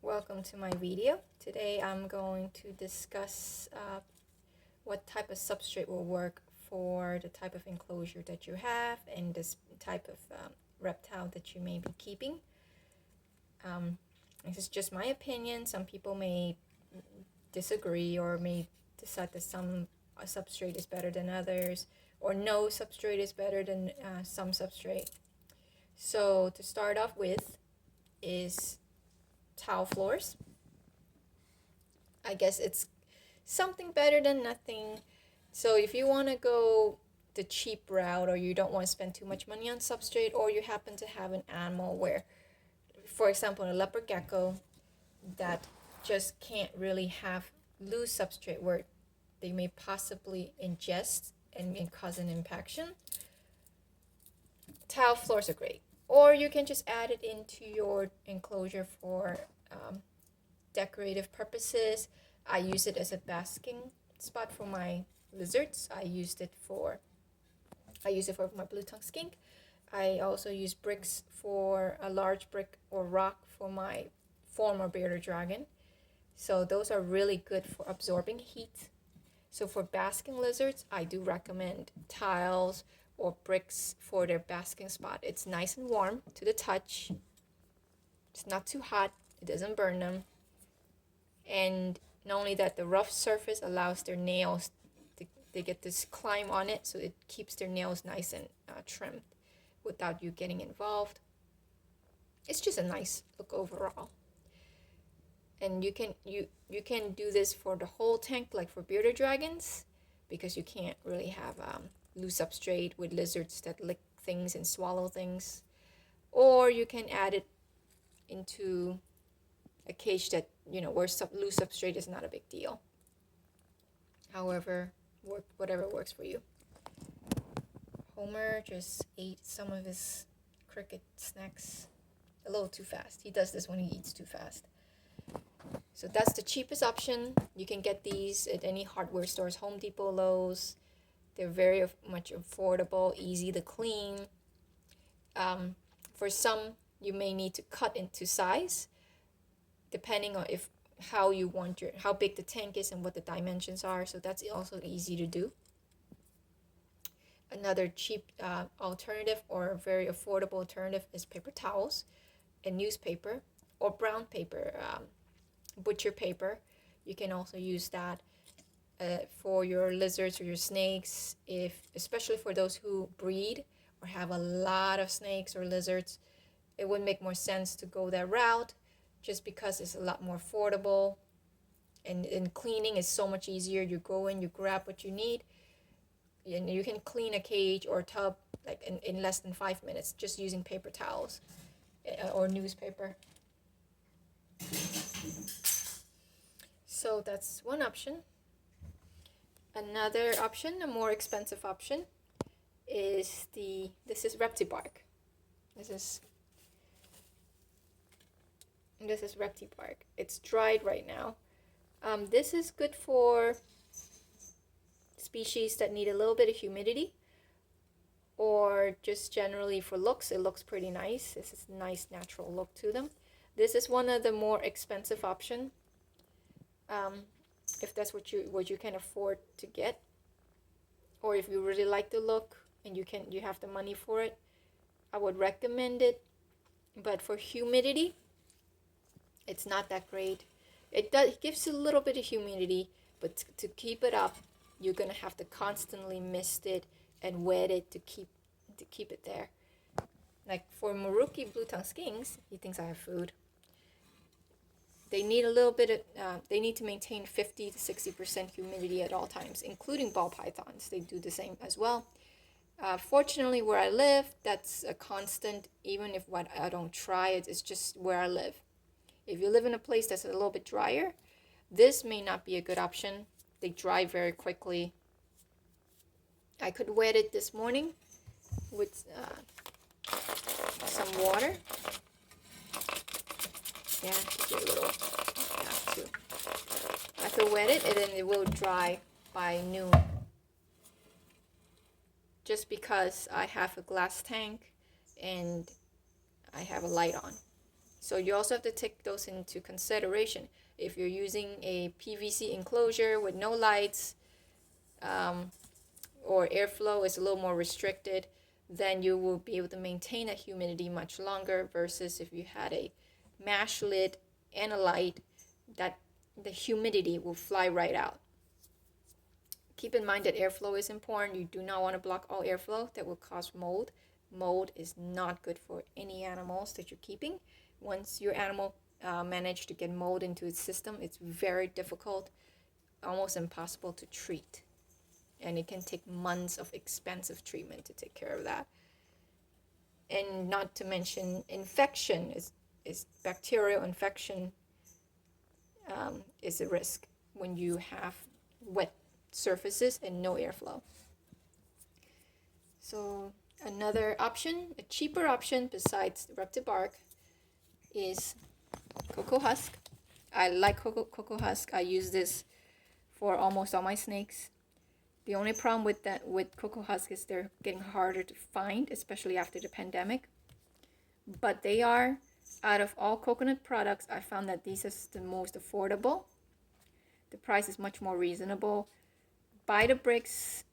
Welcome to my video. Today I'm going to discuss what type of substrate will work for the type of enclosure that you have and this type of reptile that you may be keeping. This is just my opinion. Some people may disagree or may decide that some substrate is better than others, or no substrate is better than some substrate. So to start off with is tile floors. I guess it's something better than nothing. So if you want to go the cheap route, or you don't want to spend too much money on substrate, or you happen to have an animal where, for example, a leopard gecko that just can't really have loose substrate where they may possibly ingest and cause an impaction, tile floors are great. Or you can just add it into your enclosure for decorative purposes. I use it as a basking spot for my lizards. I use it for my blue-tongued skink. I also use bricks for a large brick or rock for my former bearded dragon. So those are really good for absorbing heat. So for basking lizards, I do recommend tiles or bricks for their basking spot. It's nice and warm to the touch. It's not too hot. It doesn't burn them. And not only that, the rough surface allows their nails they get this climb on it, so it keeps their nails nice and trimmed without you getting involved. It's just a nice look overall. And you can do this for the whole tank, like for bearded dragons, because you can't really have loose substrate with lizards that lick things and swallow things. Or you can add it into a cage that, where loose substrate is not a big deal. However, whatever works for you. Homer just ate some of his cricket snacks a little too fast. He does this when he eats too fast. So that's the cheapest option. You can get these at any hardware stores, Home Depot, Lowe's. They're very much affordable, easy to clean. For some, you may need to cut into size, depending on how big the tank is and what the dimensions are. So that's also easy to do. Another cheap alternative, or very affordable alternative, is paper towels and newspaper or brown paper, butcher paper. You can also use that for your lizards or your snakes, especially for those who breed or have a lot of snakes or lizards. It would make more sense to go that route, just because it's a lot more affordable, and cleaning is so much easier. You go in, you grab what you need, and you can clean a cage or a tub like in less than 5 minutes just using paper towels or newspaper. So that's one option. Another option, a more expensive option, is this is Reptibark. This is Reptibark. It's dried right now. This is good for species that need a little bit of humidity, or just generally for looks. It looks pretty nice. This is a nice natural look to them. This is one of the more expensive option. If that's what you can afford to get, or if you really like the look and you have the money for it, I would recommend it. But for humidity, it's not that great. It gives a little bit of humidity, but to keep it up, you're gonna have to constantly mist it and wet it to keep it there. Like for Maruki blue-tongued skinks, he thinks I have food. They need a little bit of, they need to maintain 50 to 60% humidity at all times, including ball pythons. They do the same as well. Fortunately, where I live, that's a constant. Even if I don't try it, it's just where I live. If you live in a place that's a little bit drier, this may not be a good option. They dry very quickly. I could wet it this morning with some water. Yeah, just a little. Yeah, too. I could wet it, and then it will dry by noon. Just because I have a glass tank and I have a light on. So you also have to take those into consideration. If you're using a PVC enclosure with no lights, or airflow is a little more restricted, then you will be able to maintain that humidity much longer versus if you had a mash lid and a light, that the humidity will fly right out. Keep in mind that airflow is important. You do not want to block all airflow. That will cause mold. Mold is not good for any animals that you're keeping. Once your animal managed to get mold into its system, it's very difficult, almost impossible to treat. And it can take months of expensive treatment to take care of that. And not to mention infection is bacterial infection is a risk when you have wet surfaces and no airflow. So another option, a cheaper option besides reptile bark, is cocoa husk. I like cocoa husk. I use this for almost all my snakes. The only problem with cocoa husk is they're getting harder to find, especially after the pandemic. But they are, out of all coconut products, I found that these is the most affordable. The price is much more reasonable. Buy the bricks.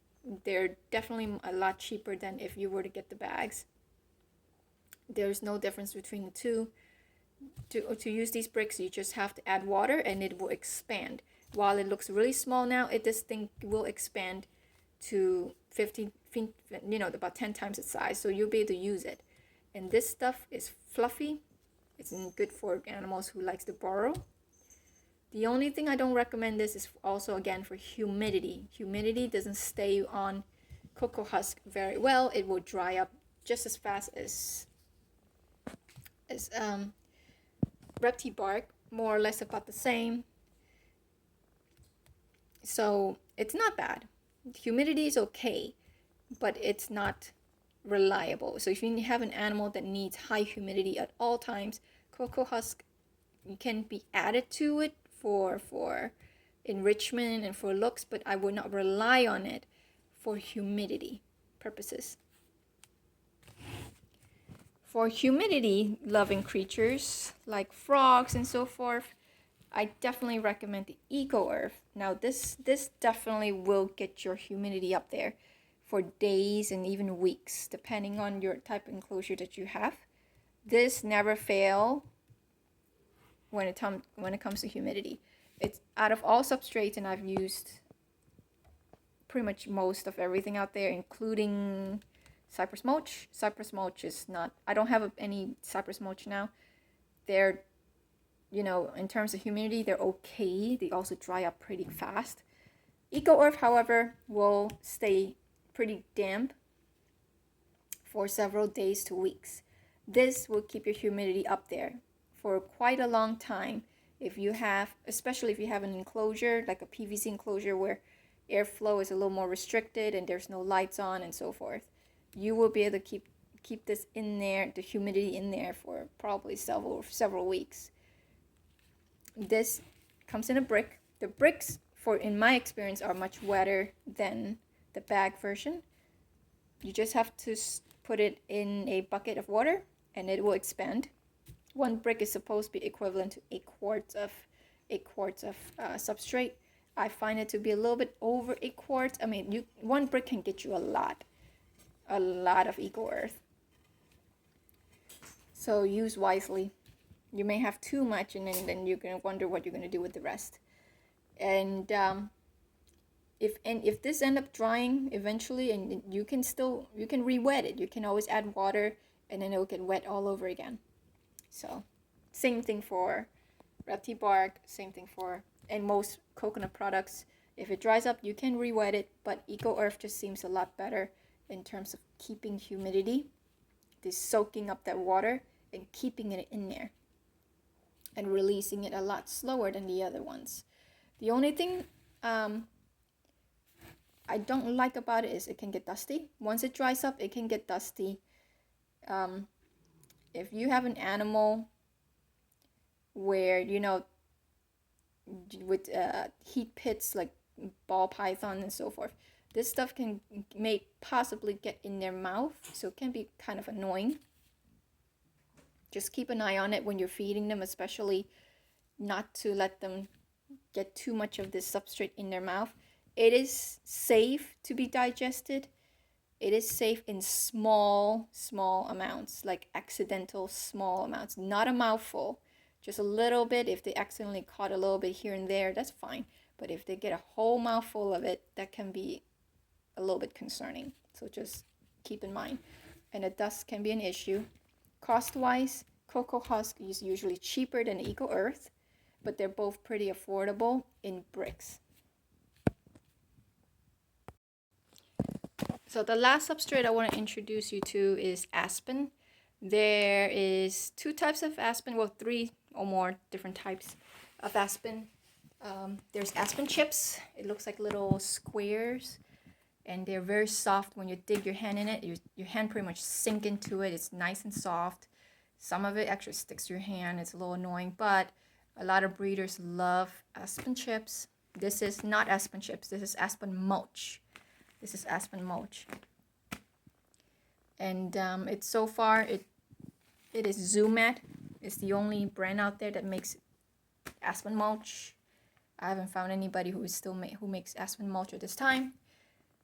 They're definitely a lot cheaper than if you were to get the bags. There's no difference between the two. To use these bricks, you just have to add water and it will expand. While it looks really small now, this thing will expand to 15, about 10 times its size. So you'll be able to use it. And this stuff is fluffy. It's good for animals who likes to burrow. The only thing I don't recommend this is also, again, for humidity. Humidity doesn't stay on cocoa husk very well. It will dry up just as fast as reptile bark, more or less about the same. So it's not bad. Humidity is okay, but it's not reliable. So if you have an animal that needs high humidity at all times, cocoa husk can be added to it for enrichment and for looks, but I would not rely on it for humidity purposes. For humidity loving creatures like frogs and so forth, I definitely recommend the Eco Earth. Now this definitely will get your humidity up there for days and even weeks, depending on your type of enclosure that you have. This never fail when it comes to humidity. It's out of all substrates, and I've used pretty much most of everything out there, including cypress mulch. Cypress mulch is not, I don't have any cypress mulch now. They're, in terms of humidity, they're okay. They also dry up pretty fast. Eco Earth, however, will stay pretty damp for several days to weeks. This will keep your humidity up there for quite a long time. Especially if you have an enclosure, like a PVC enclosure where airflow is a little more restricted and there's no lights on and so forth, you will be able to keep this in there, the humidity in there, for probably several weeks. This comes in a brick. The bricks, in my experience, are much wetter than the bag version. You just have to put it in a bucket of water and it will expand. One brick is supposed to be equivalent to 8 quarts of substrate. I find it to be a little bit over 8 quarts. I mean, one brick can get you a lot of Eco Earth. So use wisely. You may have too much, and then you're gonna wonder what you're gonna do with the rest. And if this end up drying eventually, and you can re-wet it. You can always add water, and then it will get wet all over again. So, same thing for reptile bark. Same thing and most coconut products. If it dries up, you can re-wet it, but Eco Earth just seems a lot better in terms of keeping humidity, just soaking up that water and keeping it in there, and releasing it a lot slower than the other ones. The only thing I don't like about it is it can get dusty. Once it dries up, it can get dusty. If you have an animal where, with heat pits like ball python and so forth, this stuff may possibly get in their mouth, so it can be kind of annoying. Just keep an eye on it when you're feeding them, especially not to let them get too much of this substrate in their mouth. It is safe to be digested. It is safe in small amounts, like accidental small amounts, not a mouthful, just a little bit. If they accidentally caught a little bit here and there, that's fine. But if they get a whole mouthful of it, that can be a little bit concerning. So just keep in mind. And the dust can be an issue. Cost-wise, cocoa husk is usually cheaper than Eco Earth, but they're both pretty affordable in bricks. So the last substrate I want to introduce you to is aspen. There is 2 types of aspen, well 3 or more different types of aspen. There's aspen chips. It looks like little squares, and they're very soft. When you dig your hand in it, your hand pretty much sink into it. It's nice and soft. Some of it actually sticks to your hand. It's a little annoying, but a lot of breeders love aspen chips. This is not aspen chips. This is aspen mulch. This is aspen mulch. And it's so far, it is Zoomat. It's the only brand out there that makes aspen mulch. I haven't found anybody who makes aspen mulch at this time.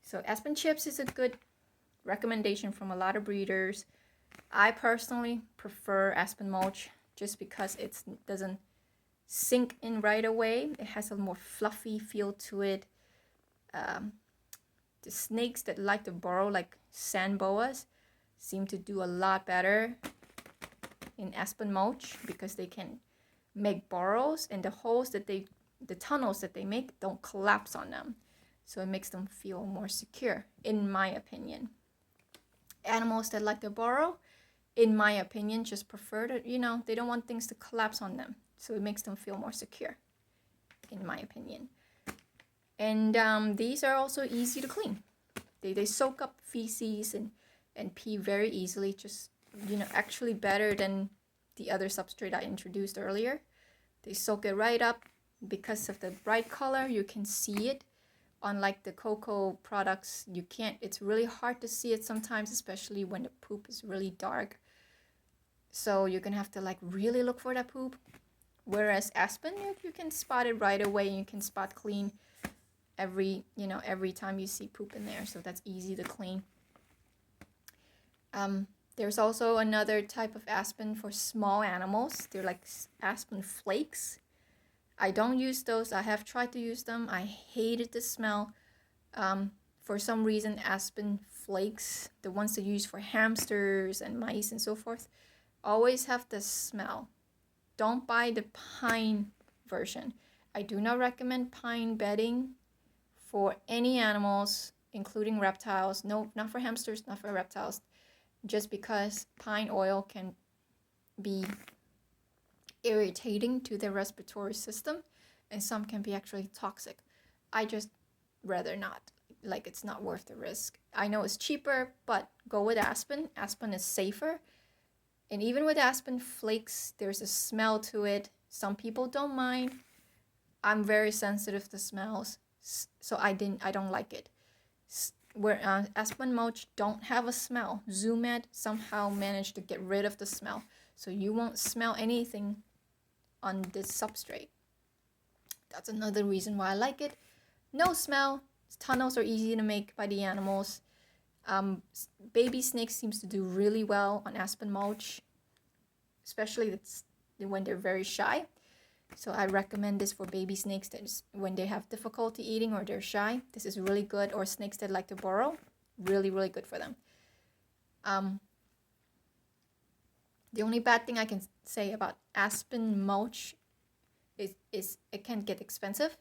So aspen chips is a good recommendation from a lot of breeders. I personally prefer aspen mulch just because it doesn't sink in right away. It has a more fluffy feel to it. The snakes that like to burrow, like sand boas, seem to do a lot better in aspen mulch because they can make burrows, and the tunnels that they make don't collapse on them. So it makes them feel more secure, in my opinion. Animals that like to burrow, in my opinion, just prefer to, they don't want things to collapse on them. So it makes them feel more secure, in my opinion. And these are also easy to clean. They soak up feces and pee very easily, just, actually better than the other substrate I introduced earlier. They soak it right up. Because of the bright color, you can see it. Unlike the cocoa products, it's really hard to see it sometimes, especially when the poop is really dark. So you're gonna have to really look for that poop. Whereas aspen, you can spot it right away, and you can spot clean every time you see poop in there. So that's easy to clean. There's also another type of aspen for small animals. They're like aspen flakes. I don't use those. I have tried to use them. I hated the smell. For some reason, aspen flakes, the ones they use for hamsters and mice and so forth, always have the smell. Don't buy the pine version. I do not recommend pine bedding for any animals, including reptiles. No, not for hamsters, not for reptiles. Just because pine oil can be irritating to the respiratory system, and some can be actually toxic. I just rather not. It's not worth the risk. I know it's cheaper, but go with aspen. Aspen is safer. And even with aspen flakes, there's a smell to it. Some people don't mind. I'm very sensitive to smells, so I don't like it. Where aspen mulch don't have a smell. Zoomed somehow managed to get rid of the smell, so you won't smell anything on this substrate. That's another reason why I like it. No smell. Tunnels are easy to make by the animals. Baby snakes seems to do really well on aspen mulch, especially when they're very shy. So I recommend this for baby snakes when they have difficulty eating or they're shy. This is really good. Or snakes that like to burrow. Really, really good for them. The only bad thing I can say about aspen mulch is it can get expensive.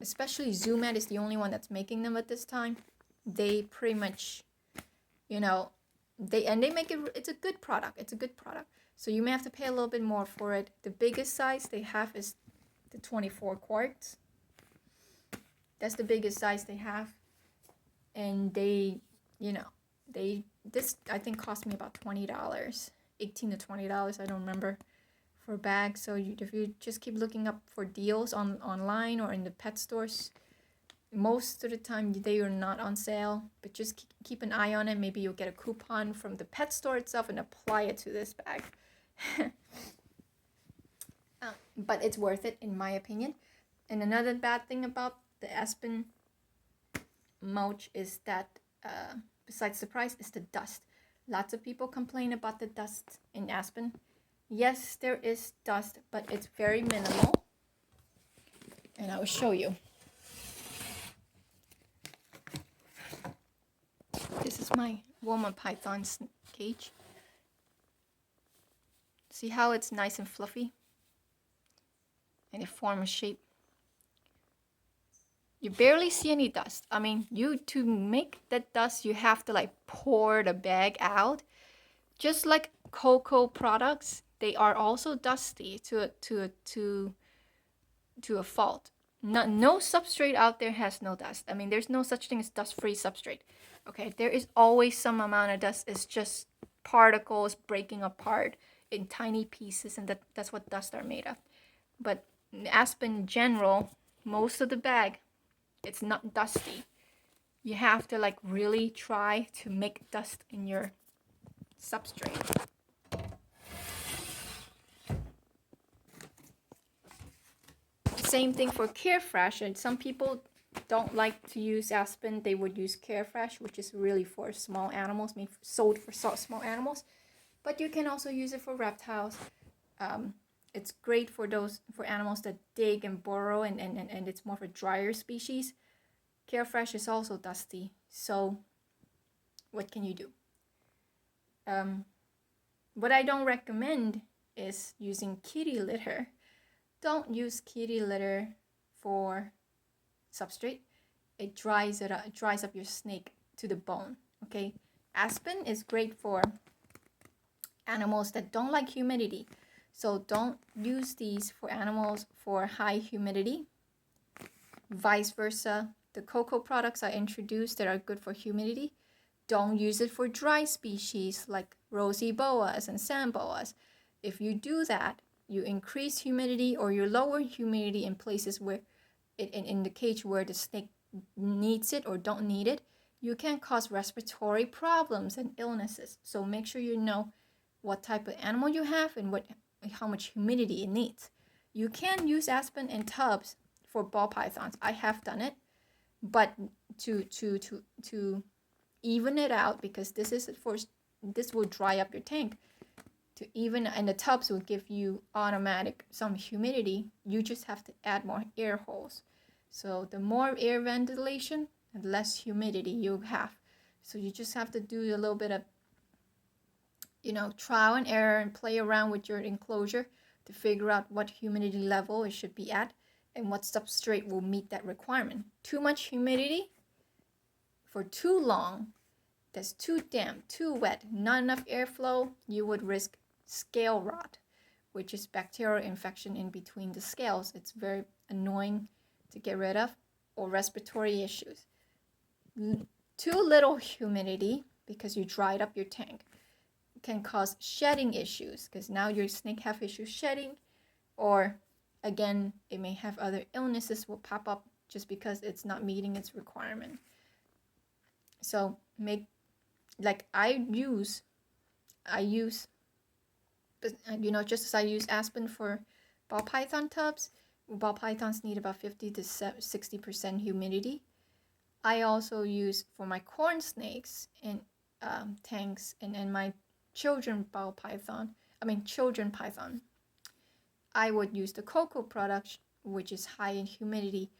Especially Zoomed is the only one that's making them at this time. They pretty much, they make it, it's a good product. It's a good product. So you may have to pay a little bit more for it. The biggest size they have is the 24 quarts. That's the biggest size they have. And this I think cost me about $20, $18 to $20, I don't remember, for a bag. So if you just keep looking up for deals online or in the pet stores, most of the time they are not on sale, but just keep an eye on it. Maybe you'll get a coupon from the pet store itself and apply it to this bag. But it's worth it in my opinion. And another bad thing about the aspen mulch is that, besides the price, is the dust. Lots of people complain about the dust in aspen. Yes, there is dust, but it's very minimal. And I will show you. This is my Walmart python's cage. See how it's nice and fluffy? And it forms a shape. You barely see any dust. I mean, to make that dust, you have to like pour the bag out. Just like cocoa products, they are also dusty to a fault. No substrate out there has no dust. I mean, there's no such thing as dust-free substrate. Okay, there is always some amount of dust. It's just particles breaking apart in tiny pieces, and that's what dust are made of. But aspen in general, most of the bag, it's not dusty. You have to like really try to make dust in your substrate. Same thing for Carefresh, and some people don't like to use aspen. They would use Carefresh, which is really for small animals, sold for small animals. But you can also use it for reptiles. It's great for animals that dig and burrow, and it's more for drier species. Carefresh is also dusty, so what can you do? What I don't recommend is using kitty litter. Don't use kitty litter for substrate. It dries up your snake to the bone. Okay, aspen is great for animals that don't like humidity. So don't use these for animals for high humidity. Vice versa, the cocoa products I introduced that are good for humidity, don't use it for dry species like rosy boas and sand boas. If you do that, you increase humidity or you lower humidity in places where, in the cage where the snake needs it or don't need it, you can cause respiratory problems and illnesses. So make sure you know what type of animal you have and how much humidity it needs. You can use aspen in tubs for ball pythons. I have done it, but to even it out, because this will dry up your tank. To even, and the tubs will give you automatic some humidity. You just have to add more air holes. So the more air ventilation, the less humidity you have. So you just have to do a little bit of trial and error and play around with your enclosure to figure out what humidity level it should be at and what substrate will meet that requirement. Too much humidity for too long, that's too damp, too wet, not enough airflow, you would risk scale rot, which is bacterial infection in between the scales. It's very annoying to get rid of, or respiratory issues. Too little humidity, because you dried up your tank, can cause shedding issues, because now your snake have issues shedding, or again, it may have other illnesses will pop up just because it's not meeting its requirement. So I use just as I use aspen for ball python tubs, ball pythons need about 50 to 60% humidity. I also use for my corn snakes in tanks and my children python. I would use the cocoa product, which is high in humidity,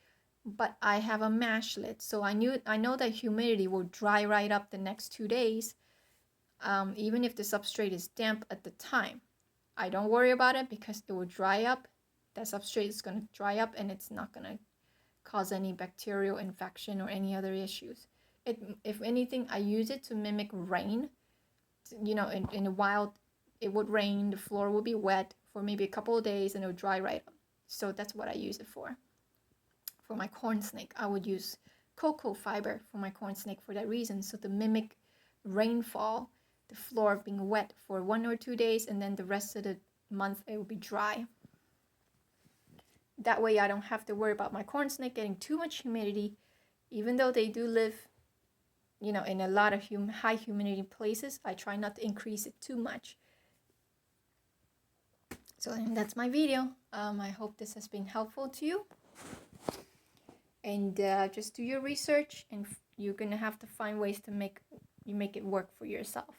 but I have a mash lid, so I know that humidity will dry right up the next 2 days, even if the substrate is damp at the time. I don't worry about it because it will dry up. That substrate is going to dry up and it's not going to cause any bacterial infection or any other issues. If anything, I use it to mimic rain. In the wild, it would rain, the floor would be wet for maybe a couple of days and it would dry right up. So that's what I use it for. For my corn snake, I would use cocoa fiber for my corn snake for that reason. So to mimic rainfall, the floor being wet for 1 or 2 days, and then the rest of the month it will be dry. That way I don't have to worry about my corn snake getting too much humidity, even though they do live, in a lot of high humidity places. I try not to increase it too much. So and that's my video. I hope this has been helpful to you. And just do your research, and you're gonna have to find ways to make it work for yourself.